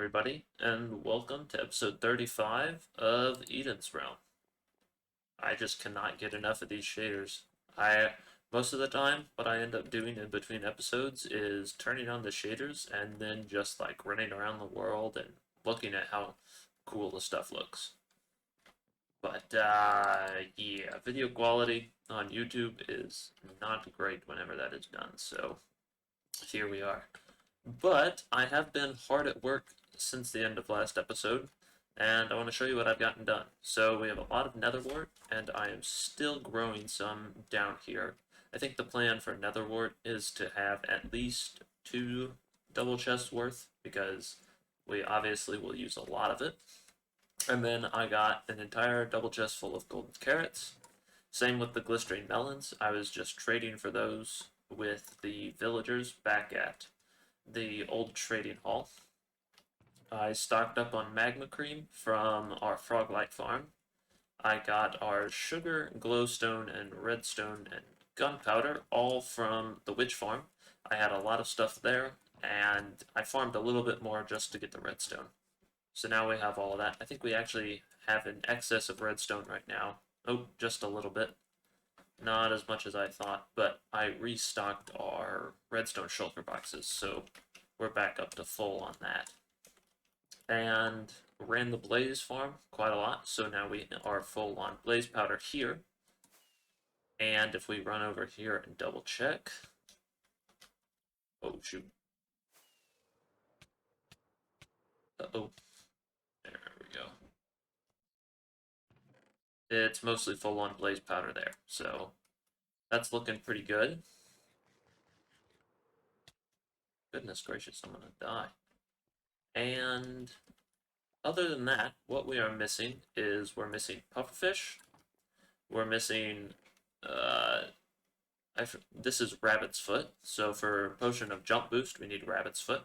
everybody, and welcome to episode 35 of Eden's Realm. I just cannot get enough of these shaders. Most of the time, what I end up doing in between episodes is turning on the shaders and then just like running around the world and looking at how cool the stuff looks. But, yeah, video quality on YouTube is not great whenever that is done, so here we are. But I have been hard at work since the end of last episode, and I want to show you what I've gotten done. So we have a lot of netherwort, and I am still growing some down here. I think the plan for netherwort is to have at least 2 double chests worth, because we obviously will use a lot of it. And then I got an entire double chest full of golden carrots. Same with the glistering melons. I was just trading for those with the villagers back at the old trading hall. I stocked up on magma cream from our Froglight farm. I got our sugar, glowstone, and redstone and gunpowder all from the witch farm. I had a lot of stuff there, and I farmed a little bit more just to get the redstone. So now we have all of that. I think we actually have an excess of redstone right now. Oh, just a little bit. Not as much as I thought, but I restocked our redstone shulker boxes, so we're back up to full on that. And ran the blaze farm quite a lot, so now we are full on blaze powder here. And if we run over here and double check... Oh, shoot. Uh-oh. There we go. It's mostly full on blaze powder there, so that's looking pretty good. Goodness gracious, I'm gonna die. And other than that, what we are missing is we're missing pufferfish. We're missing, this is rabbit's foot. So for potion of jump boost, we need rabbit's foot.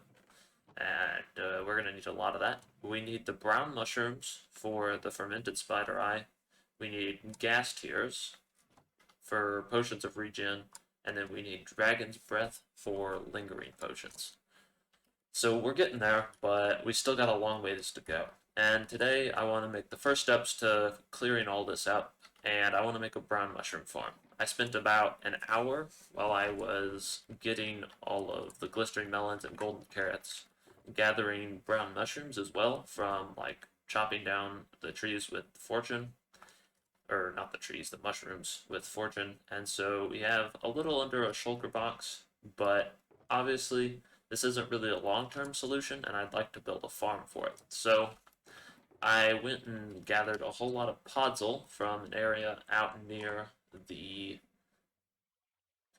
And we're going to need a lot of that. We need the brown mushrooms for the fermented spider eye. We need gas tears for potions of regen. And then we need dragon's breath for lingering potions. So we're getting there, but we still got a long ways to go. And today I want to make the first steps to clearing all this out, and I want to make a brown mushroom farm. I spent about an hour while I was getting all of the glistering melons and golden carrots, gathering brown mushrooms as well from like chopping down the trees with fortune, or not the trees, the mushrooms with fortune. And so we have a little under a shulker box, but obviously this isn't really a long-term solution, and I'd like to build a farm for it. So I went and gathered a whole lot of podzol from an area out near the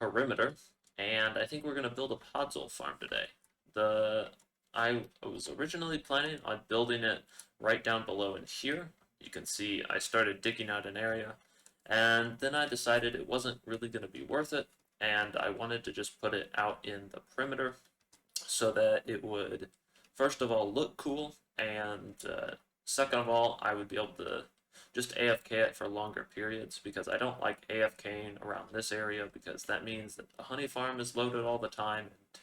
perimeter, and I think we're going to build a podzol farm today. I was originally planning on building it right down below in here. You can see I started digging out an area, and then I decided it wasn't really going to be worth it, and I wanted to just put it out in the perimeter so that it would, first of all, look cool, and second of all, I would be able to just AFK it for longer periods, because I don't like AFKing around this area, because that means that the honey farm is loaded all the time, and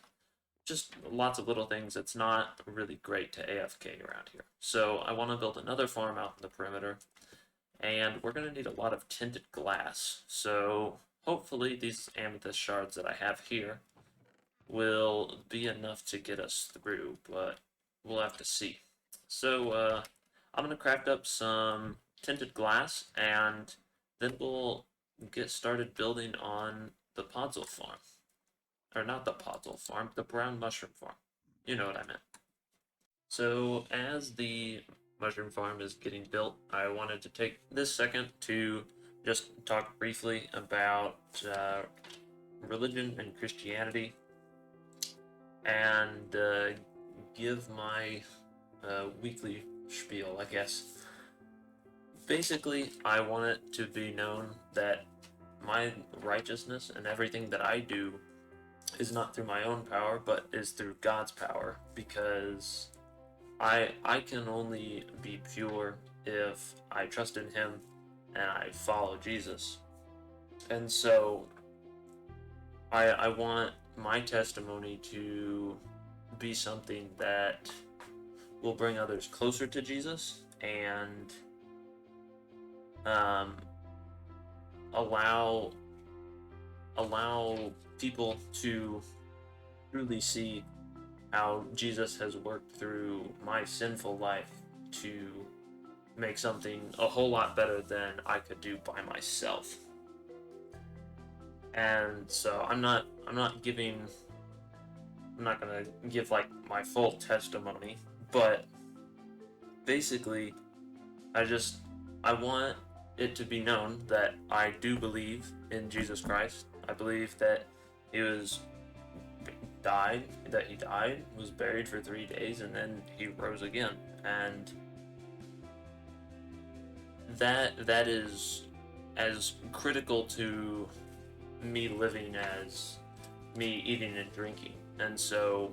just lots of little things. It's not really great to AFK around here. So I want to build another farm out in the perimeter, and we're going to need a lot of tinted glass. So hopefully these amethyst shards that I have here will be enough to get us through, but we'll have to see. So I'm going to craft up some tinted glass, and then we'll get started building on the podzol farm. Or not the podzol farm, the brown mushroom farm. You know what I meant. So as the mushroom farm is getting built, I wanted to take this second to just talk briefly about religion and Christianity, and give my weekly spiel, I guess. Basically, I want it to be known that my righteousness and everything that I do is not through my own power, but is through God's power, because I can only be pure if I trust in Him and I follow Jesus. And so I want my testimony to be something that will bring others closer to Jesus and um, allow people to truly see how Jesus has worked through my sinful life to make something a whole lot better than I could do by myself. And so I'm not gonna give like my full testimony, but basically I want it to be known that I do believe in Jesus Christ. I believe that he died, was buried for 3 days, and then he rose again. And that is as critical to me living as me eating and drinking. And so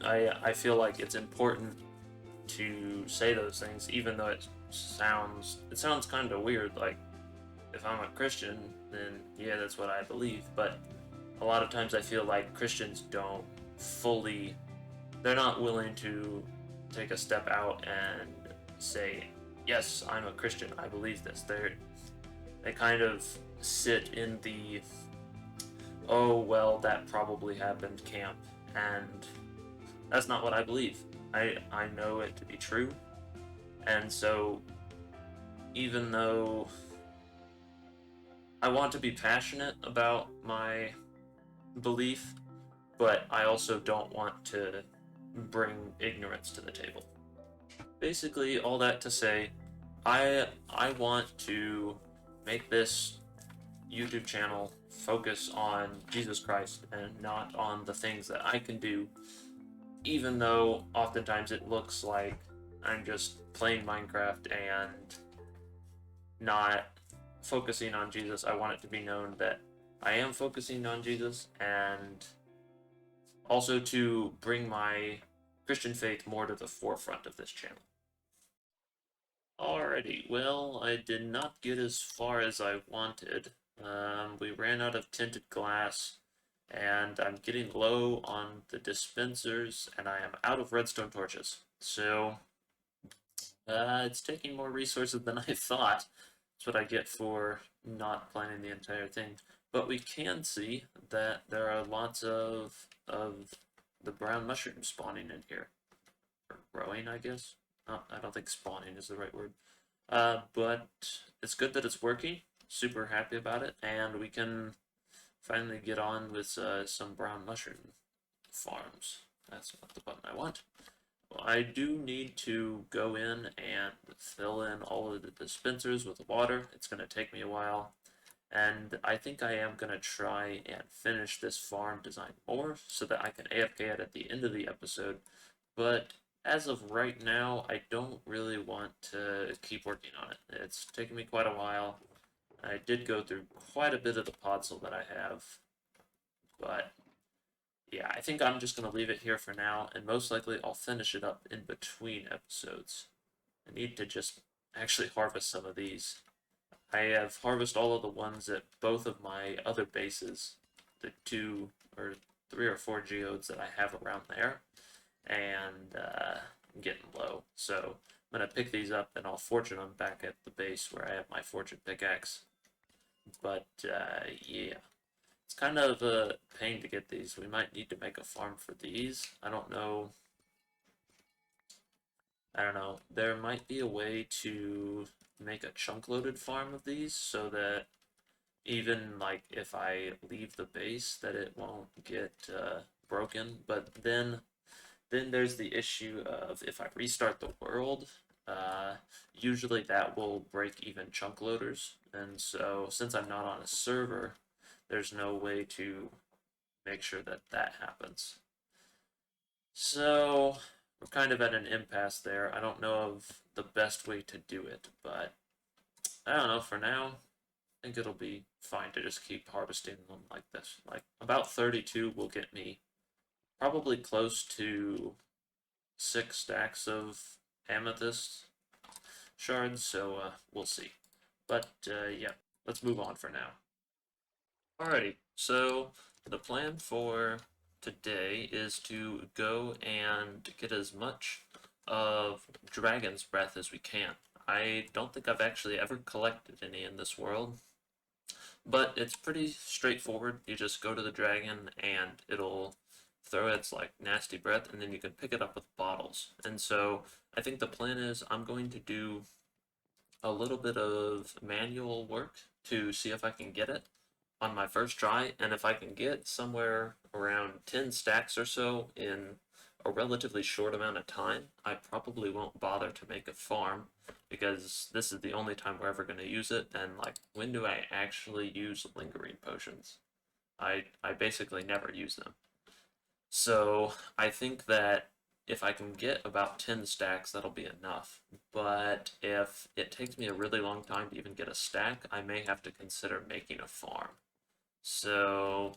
I feel like it's important to say those things, even though it sounds kind of weird. Like, if I'm a Christian, then yeah, that's what I believe. But a lot of times I feel like Christians don't fully, they're not willing to take a step out and say, yes, I'm a Christian, I believe this. They kind of sit in the, oh, well, that probably happened camp, and that's not what I believe. I know it to be true, and so even though I want to be passionate about my belief, but I also don't want to bring ignorance to the table. Basically, all that to say, I want to make this YouTube channel focus on Jesus Christ and not on the things that I can do, even though oftentimes it looks like I'm just playing Minecraft and not focusing on Jesus. I want it to be known that I am focusing on Jesus, and also to bring my Christian faith more to the forefront of this channel. Alrighty, well, I did not get as far as I wanted. We ran out of tinted glass, and I'm getting low on the dispensers, and I am out of redstone torches. So, it's taking more resources than I thought. That's what I get for not planning the entire thing. But we can see that there are lots of the brown mushrooms spawning in here. Or growing, I guess. Oh, I don't think spawning is the right word. But it's good that it's working. Super happy about it. And we can finally get on with some brown mushroom farms. That's not the button I want. Well, I do need to go in and fill in all of the dispensers with water. It's going to take me a while. And I think I am going to try and finish this farm design more so that I can AFK it at the end of the episode. But as of right now, I don't really want to keep working on it. It's taken me quite a while. I did go through quite a bit of the podzol that I have. But yeah, I think I'm just going to leave it here for now, and most likely I'll finish it up in between episodes. I need to just actually harvest some of these. I have harvested all of the ones at both of my other bases, the 2 or 3 or 4 geodes that I have around there, and I'm getting low. So I'm going to pick these up, and I'll fortune them back at the base where I have my fortune pickaxe. But yeah, it's kind of a pain to get these. We might need to make a farm for these. I don't know. There might be a way to make a chunk-loaded farm of these so that even like if I leave the base that it won't get broken. But then there's the issue of if I restart the world, usually that will break even chunk loaders. And so since I'm not on a server, there's no way to make sure that that happens. So we're kind of at an impasse there. I don't know of the best way to do it, but I don't know. For now, I think it'll be fine to just keep harvesting them like this. Like about 32 will get me probably close to 6 stacks of amethyst shards, so we'll see. But yeah, let's move on for now. Alrighty, so the plan for today is to go and get as much of dragon's breath as we can. I don't think I've actually ever collected any in this world, but it's pretty straightforward. You just go to the dragon and it'll throw its like nasty breath, and then you can pick it up with bottles. And so I think the plan is I'm going to do a little bit of manual work to see if I can get it on my first try, and if I can get somewhere around 10 stacks or so in a relatively short amount of time, I probably won't bother to make a farm because this is the only time we're ever going to use it. And like, when do I actually use lingering potions? I basically never use them. So I think that if I can get about 10 stacks, that'll be enough. But if it takes me a really long time to even get a stack, I may have to consider making a farm. So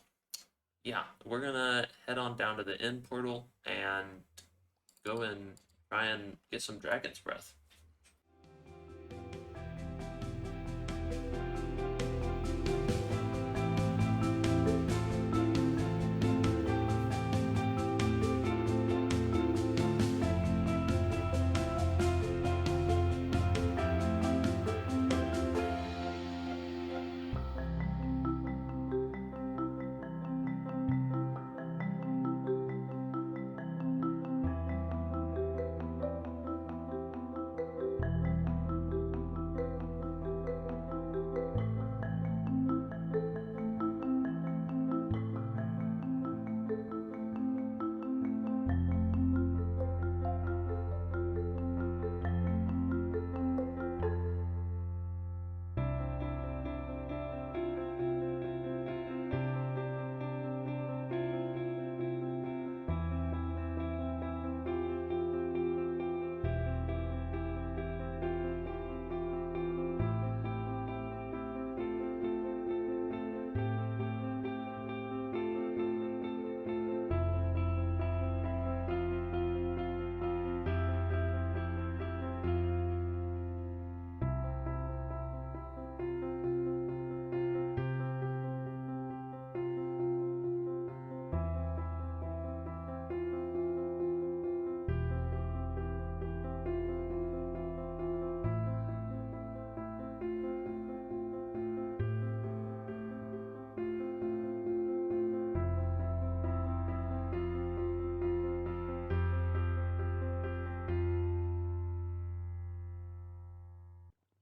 yeah, we're gonna head on down to the end portal and go and try and get some dragon's breath.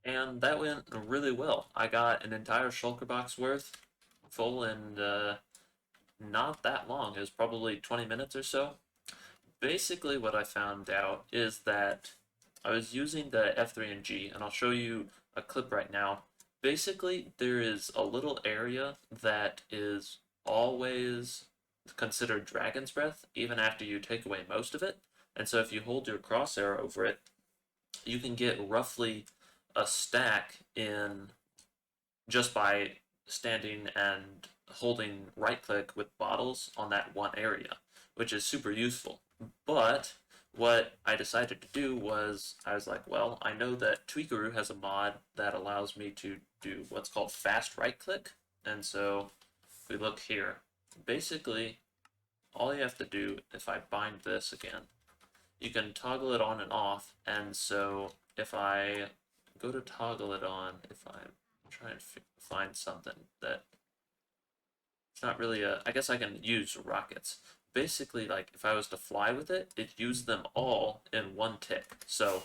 And that went really well. I got an entire shulker box worth full in not that long. It was probably 20 minutes or so. Basically, what I found out is that I was using the F3 and G, and I'll show you a clip right now. Basically, there is a little area that is always considered dragon's breath, even after you take away most of it. And so if you hold your crosshair over it, you can get roughly a stack in just by standing and holding right click with bottles on that one area, which is super useful. But what I decided to do was I was like, well, I know that Tweakaroo has a mod that allows me to do what's called fast right click. And so if we look here, basically all you have to do, if I bind this again, you can toggle it on and off. And so if I go to toggle it on, if I'm trying to find something that it's not really a, I guess I can use rockets. Basically, like if I was to fly with it, it used them all in one tick. So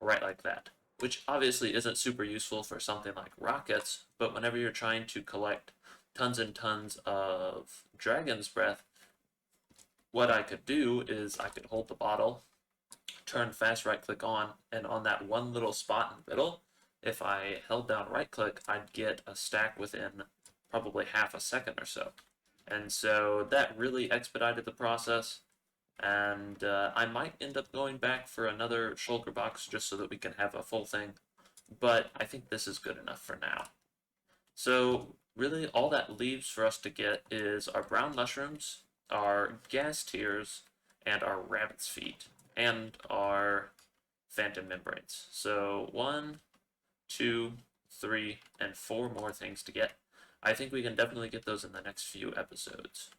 right like that, which obviously isn't super useful for something like rockets, but whenever you're trying to collect tons and tons of dragon's breath, what I could do is I could hold the bottle, turn fast right click on, and on that one little spot in the middle, if I held down right click, I'd get a stack within probably half a second or so. And so that really expedited the process. And I might end up going back for another shulker box just so that we can have a full thing. But I think this is good enough for now. So really all that leaves for us to get is our brown mushrooms, our gas tears, and our rabbit's feet, and our phantom membranes. So 1, 2, 3, and 4 more things to get. I think we can definitely get those in the next few episodes.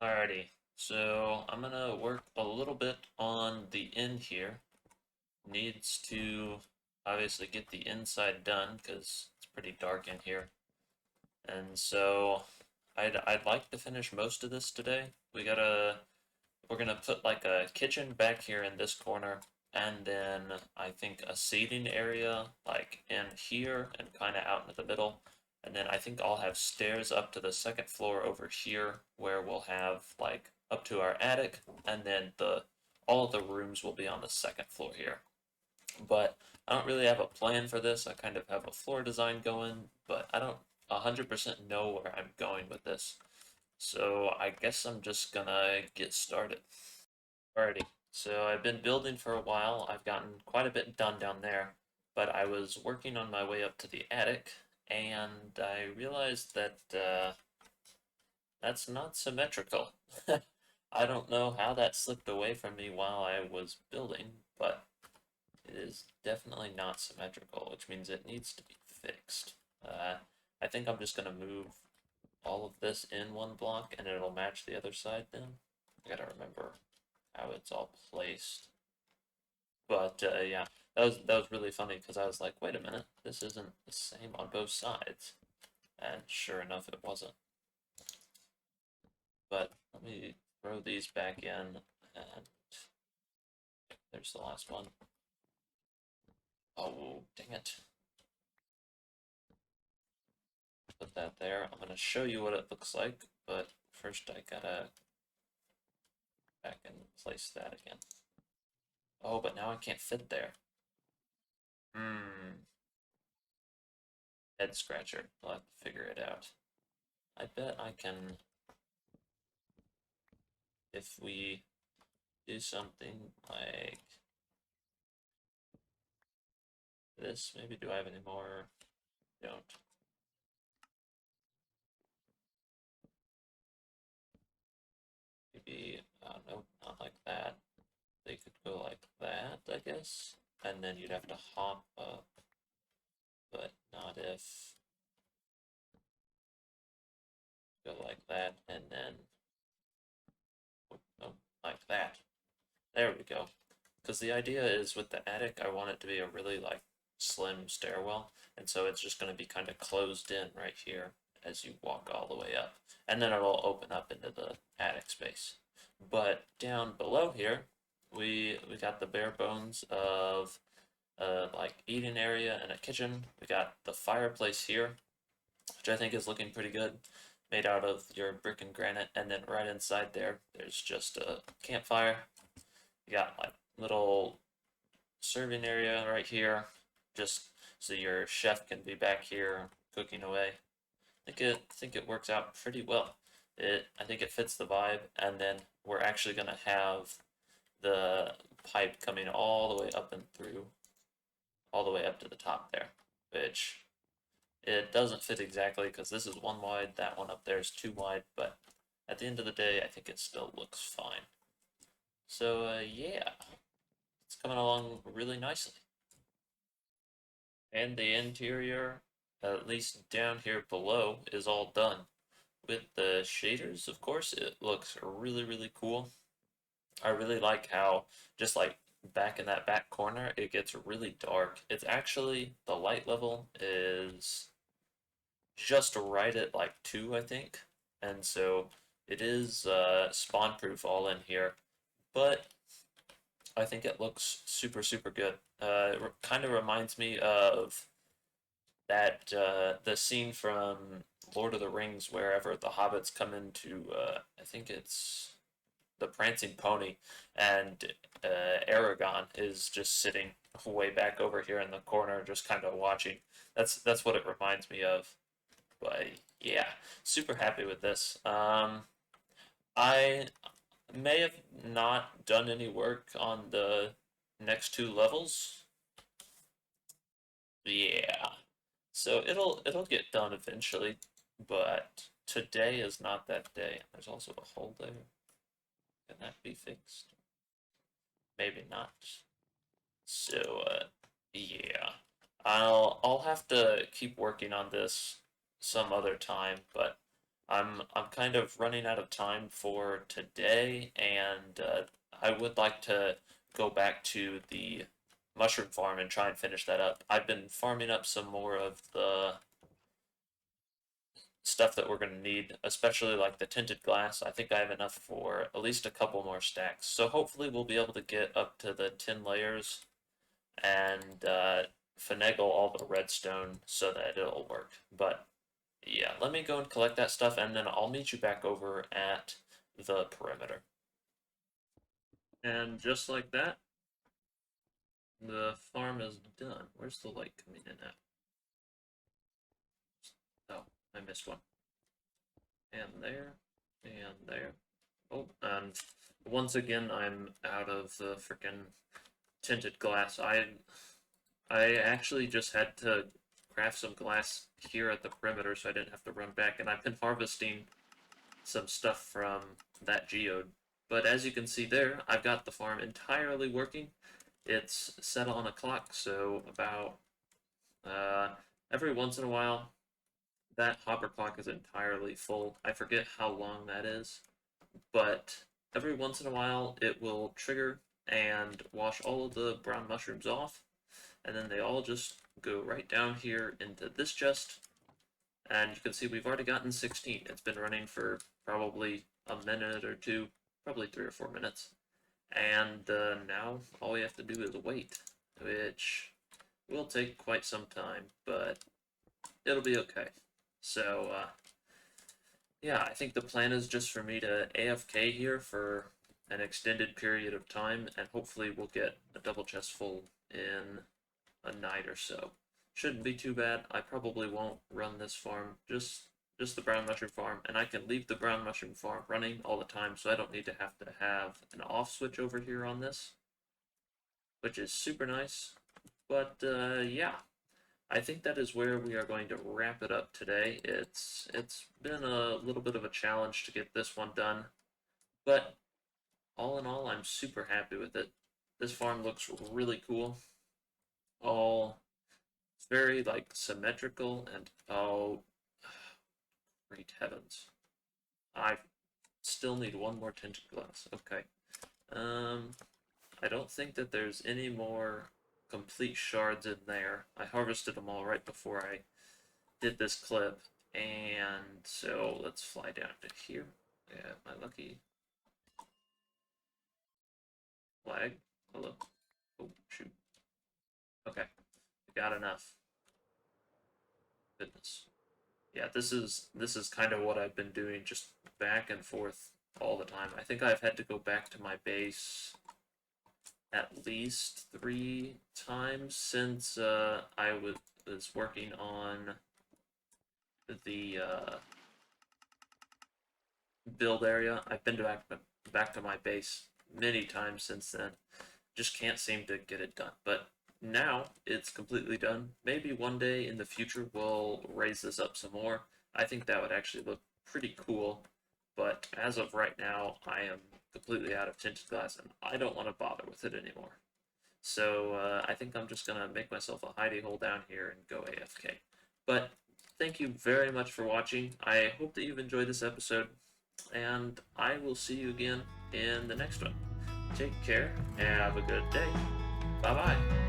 Alrighty, So I'm gonna work a little bit on the end here. Needs to obviously get the inside done because it's pretty dark in here. And so I'd like to finish most of this today. We're gonna put like a kitchen back here in this corner, and then I think a seating area like in here and kind of out into the middle. And then I think I'll have stairs up to the second floor over here where we'll have like up to our attic, and then the all of the rooms will be on the second floor here. But I don't really have a plan for this. I kind of have a floor design going, but I don't 100% know where I'm going with this. So I guess I'm just gonna get started. Alrighty, so I've been building for a while. I've gotten quite a bit done down there, but I was working on my way up to the attic, and I realized that that's not symmetrical. I don't know how that slipped away from me while I was building, but it is definitely not symmetrical, which means it needs to be fixed. I think I'm just gonna move all of this in one block, and it'll match the other side then. I gotta remember how it's all placed. But yeah, that was really funny because I was like, wait a minute, this isn't the same on both sides, and sure enough, it wasn't. But let me throw these back in, and there's the last one. Oh, dang it. Put that there. I'm gonna show you what it looks like, but first I gotta back and place that again. Oh, but now I can't fit there. Hmm. Head scratcher. I'll have to figure it out. I bet I can, if we do something like this. Maybe do I have any more? Don't. Maybe, nope, not like that. They could go like that, I guess. And then you'd have to hop up, but not if go like that and then, oh, nope, like that. There we go. Because the idea is with the attic, I want it to be a really like slim stairwell, and so it's just going to be kind of closed in right here as you walk all the way up, and then it'll open up into the attic space. But down below here, we got the bare bones of like eating area and a kitchen. We got the fireplace here, which I think is looking pretty good, made out of your brick and granite, and then right inside there, there's just a campfire. You got like little serving area right here, just so your chef can be back here cooking away. I think it works out pretty well. I think it fits the vibe, and then we're actually gonna have the pipe coming all the way up and through, all the way up to the top there, which it doesn't fit exactly because this is one wide, that one up there is two wide, but at the end of the day, I think it still looks fine. So yeah, it's coming along really nicely. And the interior, at least down here below, is all done. With the shaders, of course, it looks really, really cool. I really like how, just like back in that back corner, it gets really dark. It's actually, the light level is just right at like 2, I think. And so it is spawn proof all in here. But I think it looks super, super good. It kind of reminds me of that the scene from Lord of the Rings, wherever the hobbits come into, I think it's the Prancing Pony, and Aragon is just sitting way back over here in the corner, just kind of watching. That's what it reminds me of. But yeah, super happy with this. I may have not done any work on the next two levels. Yeah. So it'll get done eventually, but today is not that day. There's also a hole there. Can that be fixed? Maybe not. So yeah. I'll have to keep working on this some other time, but I'm kind of running out of time for today, and I would like to go back to the mushroom farm and try and finish that up. I've been farming up some more of the stuff that we're going to need, especially like the tinted glass. I think I have enough for at least a couple more stacks. So hopefully we'll be able to get up to the 10 layers and finagle all the redstone so that it'll work. But yeah, let me go and collect that stuff, and then I'll meet you back over at the perimeter. And just like that, the farm is done. Where's the light coming in at? Oh, I missed one. And there, and there. Oh, and once again, I'm out of the freaking tinted glass. I actually just had to craft some glass here at the perimeter so I didn't have to run back, and I've been harvesting some stuff from that geode. But as you can see there, I've got the farm entirely working. It's set on a clock, so about every once in a while, that hopper clock is entirely full. I forget how long that is, but every once in a while it will trigger and wash all of the brown mushrooms off, and then they all just go right down here into this chest, and you can see we've already gotten 16. It's been running for probably a minute or two, probably 3 or 4 minutes, and now all we have to do is wait, which will take quite some time, but it'll be okay. So, yeah, I think the plan is just for me to AFK here for an extended period of time, and hopefully we'll get a double chest full in a night or so. Shouldn't be too bad. I probably won't run this farm, just the brown mushroom farm, and I can leave the brown mushroom farm running all the time, so I don't need to have an off switch over here on this, which is super nice. But yeah, I think that is where we are going to wrap it up today. It's been a little bit of a challenge to get this one done, but all in all, I'm super happy with it. This farm looks really cool. All very like symmetrical, and oh, great heavens. I still need one more tinted glass. Okay. Um, I don't think that there's any more complete shards in there. I harvested them all right before I did this clip, and so let's fly down to here. Yeah, my lucky flag. Hello. Oh shoot. Okay, we got enough. Goodness. Yeah, this is kind of what I've been doing, just back and forth all the time. I think I've had to go back to my base at least 3 times since I was working on the build area. I've been back to my base many times since then. Just can't seem to get it done. But now it's completely done. Maybe one day in the future we'll raise this up some more. I think that would actually look pretty cool. But as of right now, I am completely out of tinted glass, and I don't want to bother with it anymore. So I think I'm just going to make myself a hidey hole down here and go AFK. But thank you very much for watching. I hope that you've enjoyed this episode, and I will see you again in the next one. Take care, and have a good day. Bye-bye.